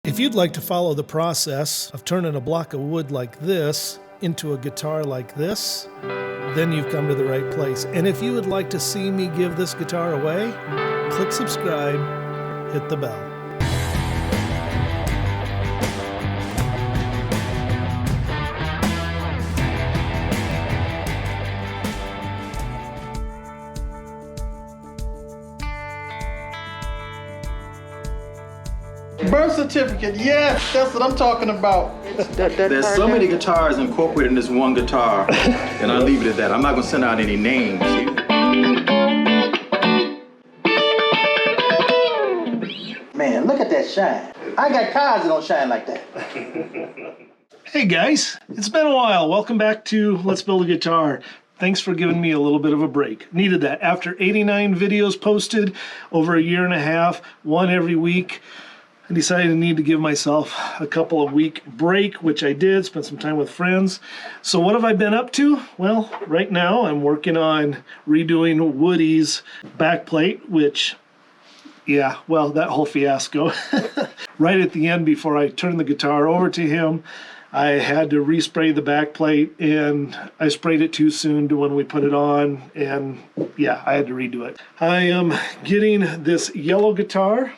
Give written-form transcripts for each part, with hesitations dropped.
If you'd like to follow the process of turning a block of wood like this into a guitar like this, then you've come to the right place. And if you would like to see me give this guitar away, click subscribe, hit the bell. Birth certificate, yes, that's what I'm talking about. There's so many guitars incorporated in this one guitar, and I'll leave it at that. I'm not gonna send out any names. Man, look at that shine. I got cars that don't shine like that. Hey guys, it's been a while. Welcome back to Let's Build a Guitar. Thanks for giving me a little bit of a break. Needed that. After 89 videos posted over a year and a half, one every week, I decided I need to give myself a couple of week break, which I did, spent some time with friends. So what have I been up to? Well, right now I'm working on redoing Woody's backplate, which, yeah, well, that whole fiasco. Right at the end, before I turned the guitar over to him, I had to respray the backplate, and I sprayed it too soon to when we put it on, and yeah, I had to redo it. I am getting this yellow guitar,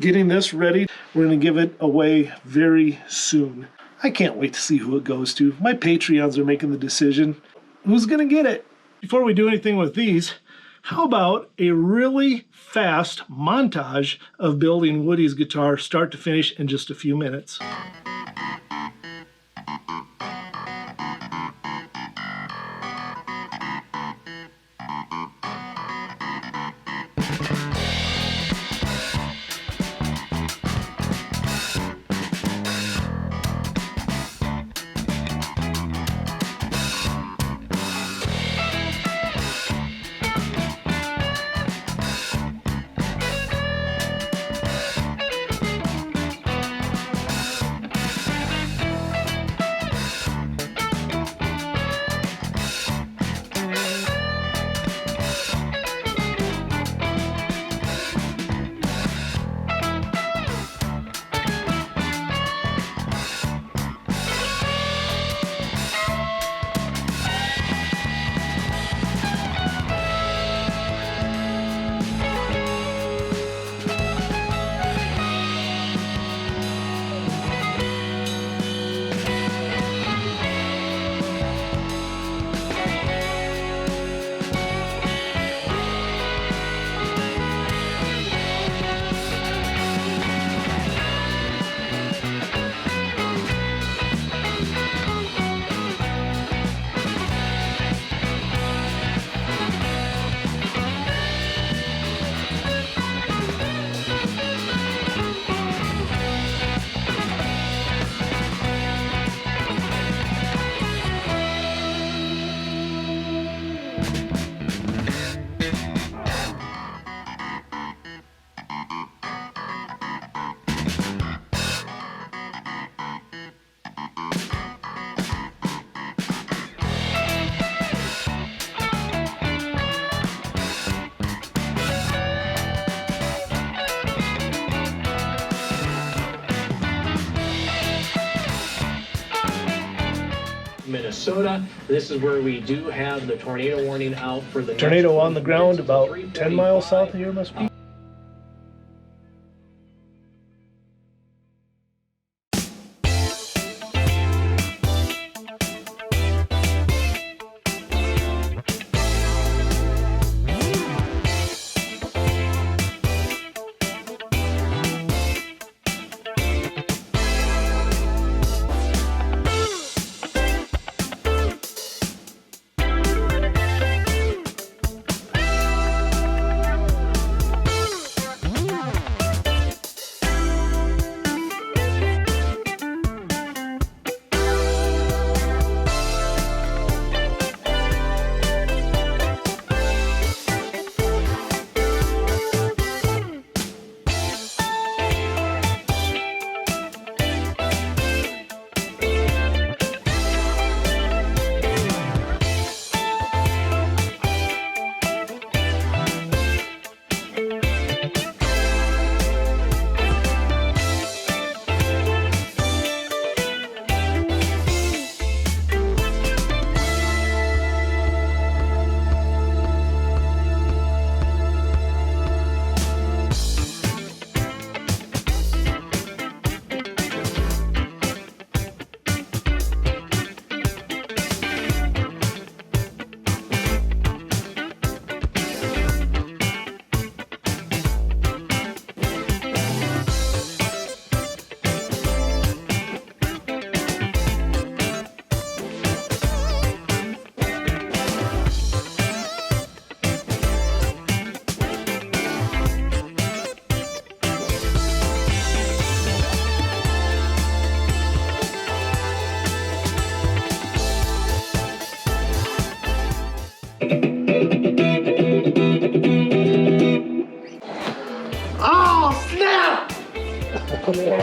getting this ready. We're going to give it away very soon. I can't wait to see who it goes to. My Patreons are making the decision. Who's going to get it? Before we do anything with these, how about a really fast montage of building Woody's guitar start to finish in just a few minutes? Minnesota. This is where we do have the tornado warning out for the Tornado on the ground about 10 miles south of here must be.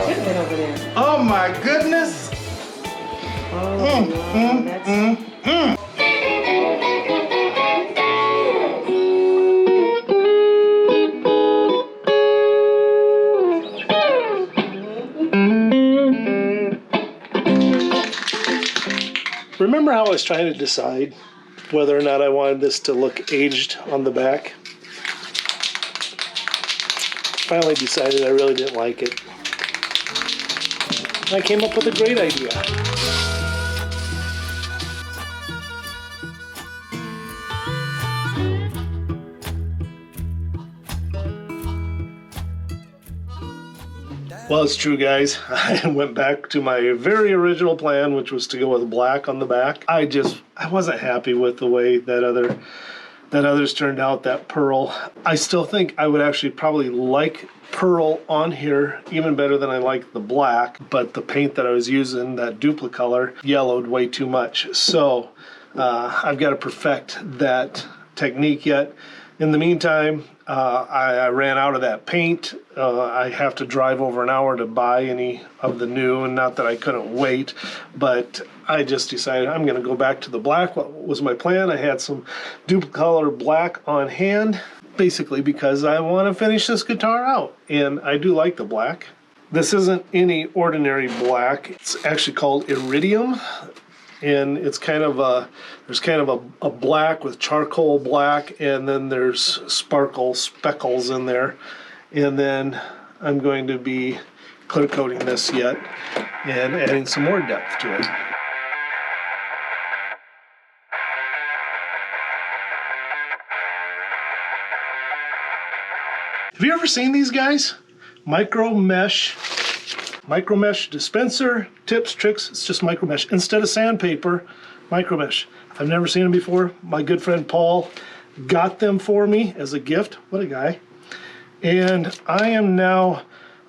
should've been over there. Oh my goodness. Oh, that's... Remember how I was trying to decide whether or not I wanted this to look aged on the back? Finally decided I really didn't like it. And I came up with a great idea. Well, it's true, guys. I went back to my very original plan, which was to go with black on the back. I wasn't happy with the way that others turned out, that pearl. I still think I would actually probably like pearl on here even better than I like the black, but the paint that I was using, that dupli-color, yellowed way too much. So I've got to perfect that technique yet. In the meantime, I ran out of that paint. I have to drive over an hour to buy any of the new, and not that I couldn't wait, but I just decided I'm going to go back to the black. What was my plan? I had some dupli-color black on hand, basically because I want to finish this guitar out, and I do like the black. This isn't any ordinary black. It's actually called iridium. And it's kind of there's kind of a black with charcoal black, and then there's speckles in there. And then I'm going to be clear coating this yet and adding some more depth to it. Have you ever seen these guys? Micro mesh dispenser, tips, tricks, it's just micro mesh. Instead of sandpaper, micro mesh. I've never seen them before. My good friend Paul got them for me as a gift. What a guy. And I am now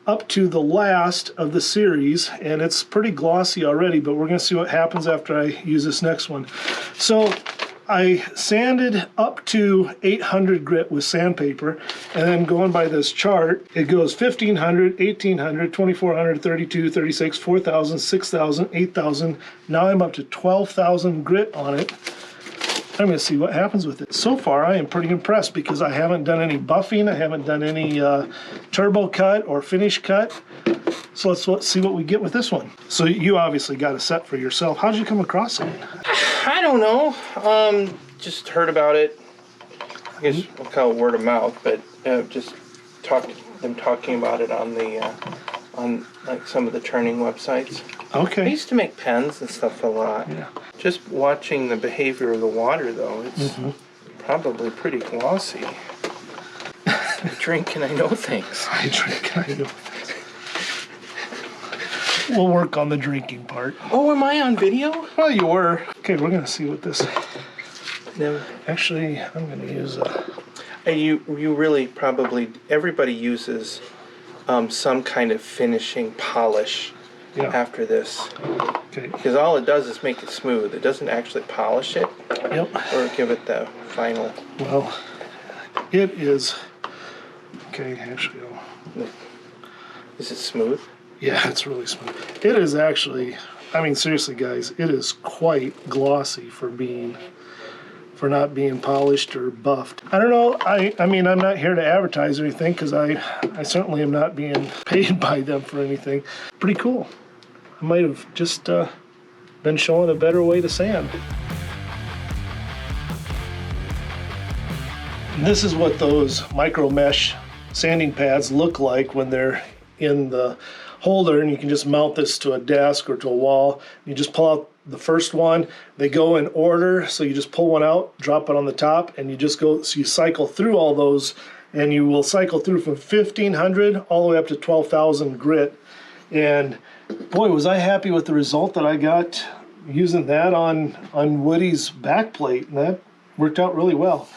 up to the last of the series, and it's pretty glossy already, but we're gonna see what happens after I use this next one. So I sanded up to 800 grit with sandpaper, and then going by this chart, it goes 1500, 1800, 2400, 32, 36, 4000, 6000, 8000. Now I'm up to 12,000 grit on it. I'm going to see what happens with it. So far, I am pretty impressed because I haven't done any buffing. I haven't done any turbo cut or finish cut. So let's see what we get with this one. So you obviously got a set for yourself. How did you come across it? I don't know. Just heard about it. I guess we'll call it word of mouth, but just talking about it on the on like some of the turning websites. Okay. I used to make pens and stuff a lot. Yeah. Just watching the behavior of the water, though, it's probably pretty glossy. I drink and I know things. I drink and I know things. We'll work on the drinking part. Oh, am I on video? Well, you were. Okay, we're going to see what this... No. Actually, I'm going to use You really probably... Everybody uses some kind of finishing polish after this. Okay. Because all it does is make it smooth. It doesn't actually polish it. Yep. Or give it the final... Well, it is... Okay, actually... Is it smooth? Yeah, it's really smooth. It is actually... I mean, seriously, guys, it is quite glossy for not being polished or buffed. I don't know. I mean, I'm not here to advertise or anything because I certainly am not being paid by them for anything. Pretty cool. I might have just been showing a better way to sand. And this is what those micro mesh sanding pads look like when they're in the holder, and you can just mount this to a desk or to a wall. You just pull out the first one. They go in order, so you just pull one out, drop it on the top, and you just go, so you cycle through all those, and you will cycle through from 1500 all the way up to 12,000 grit. And boy, was I happy with the result that I got using that on Woody's backplate, and that worked out really well.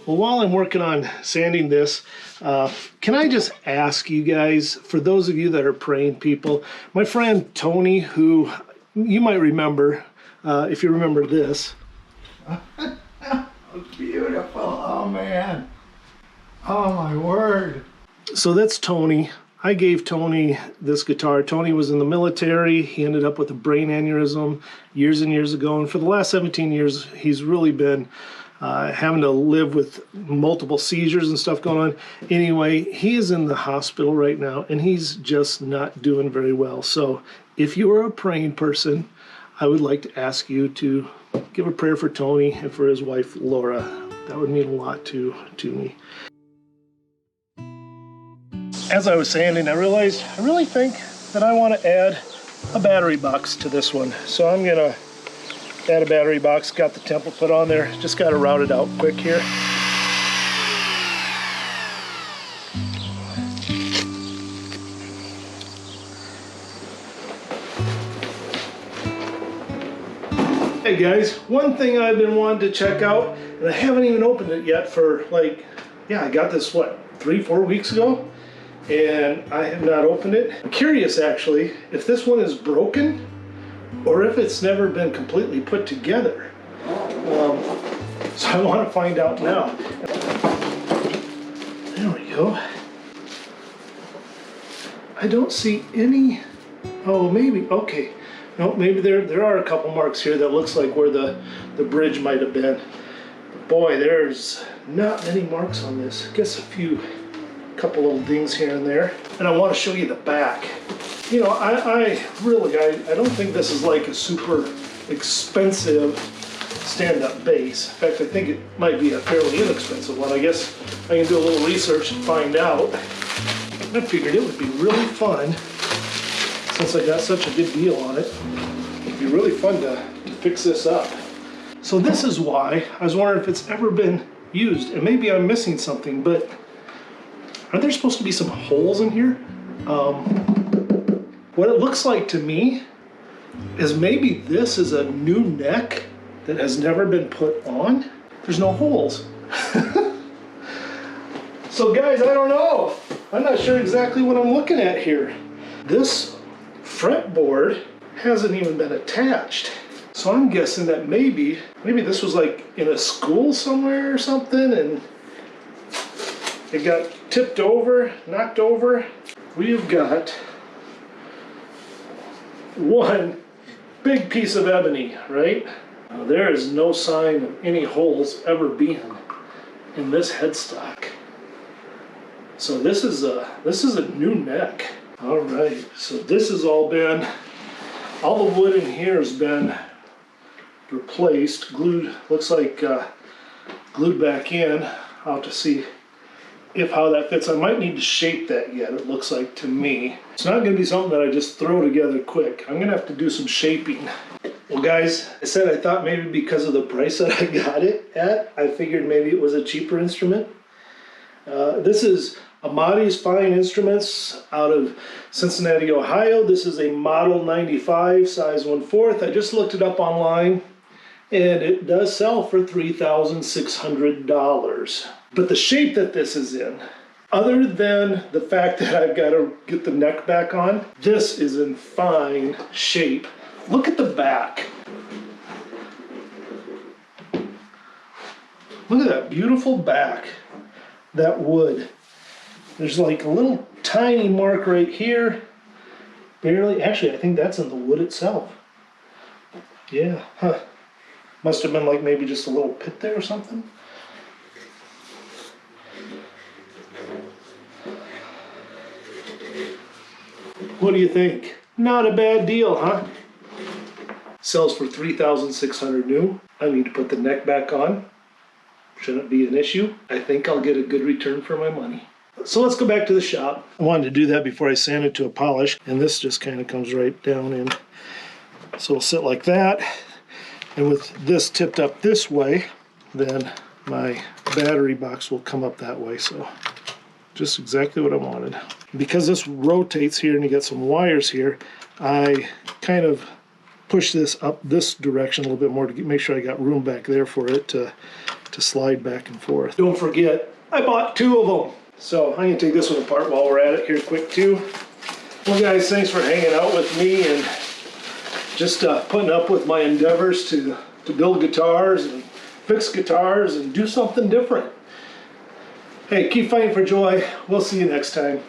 Well, while I'm working on sanding this, can I just ask you guys, for those of you that are praying people, my friend Tony, who you might remember, if you remember this, Beautiful. Oh, man. Oh, my word. So that's Tony. I gave Tony this guitar. Tony was in the military. He ended up with a brain aneurysm years and years ago. And for the last 17 years, he's really been having to live with multiple seizures and stuff going on. Anyway, he is in the hospital right now, and he's just not doing very well. So if you are a praying person, I would like to ask you to give a prayer for Tony and for his wife, Laura. That would mean a lot to me. As I was saying, and I realized, I really think that I want to add a battery box to this one. So I'm gonna add a battery box, got the template put on there, just got to route it out quick here. Hey guys, one thing I've been wanting to check out, and I haven't even opened it yet for I got this, 3-4 weeks ago? And I have not opened it. I'm curious actually if this one is broken or if it's never been completely put together. So I want to find out now. There we go. I don't see any, oh maybe, okay. No, maybe there are a couple marks here that looks like where the bridge might have been. But boy, there's not many marks on this. I guess a couple little dings here and there. And I want to show you the back. You know, I really don't think this is like a super expensive stand-up bass. In fact, I think it might be a fairly inexpensive one. I guess I can do a little research and find out. I figured it would be really fun, since I got such a good deal on it, it'd be really fun to fix this up. So this is why I was wondering if it's ever been used, and maybe I'm missing something, but aren't there supposed to be some holes in here? What it looks like to me is maybe this is a new neck that has never been put on. There's no holes. So guys, I don't know. I'm not sure exactly what I'm looking at here. This fretboard hasn't even been attached. So I'm guessing that maybe this was like in a school somewhere or something and it got tipped over, knocked over. We've got one big piece of ebony, right? There is no sign of any holes ever being in this headstock. So this is a new neck. All right, so this has all the wood in here has been replaced, glued, looks like glued back in. I'll have to see how that fits. I might need to shape that yet, it looks like to me. It's not gonna be something that I just throw together quick. I'm gonna have to do some shaping. Well guys, I said I thought maybe because of the price that I got it at, I figured maybe it was a cheaper instrument. This is Amati's Fine Instruments out of Cincinnati, Ohio. This is a Model 95, size 1/4. I just looked it up online and it does sell for $3,600. But the shape that this is in, other than the fact that I've got to get the neck back on, this is in fine shape. Look at the back. Look at that beautiful back, that wood. There's like a little tiny mark right here. Barely, actually I think that's in the wood itself. Yeah, huh. Must have been like maybe just a little pit there or something. What do you think? Not a bad deal, huh? Sells for $3,600 new. I need to put the neck back on. Shouldn't be an issue. I think I'll get a good return for my money. So let's go back to the shop. I wanted to do that before I sand it to a polish, and this just kind of comes right down in. So it'll sit like that. And with this tipped up this way, then my battery box will come up that way. So just exactly what I wanted. Because this rotates here and you got some wires here, I kind of push this up this direction a little bit more to make sure I got room back there for it to slide back and forth. Don't forget, I bought 2 of them. So I'm going to take this one apart while we're at it here quick too. Well guys, thanks for hanging out with me and just putting up with my endeavors to build guitars and fix guitars and do something different. Hey, keep fighting for joy. We'll see you next time.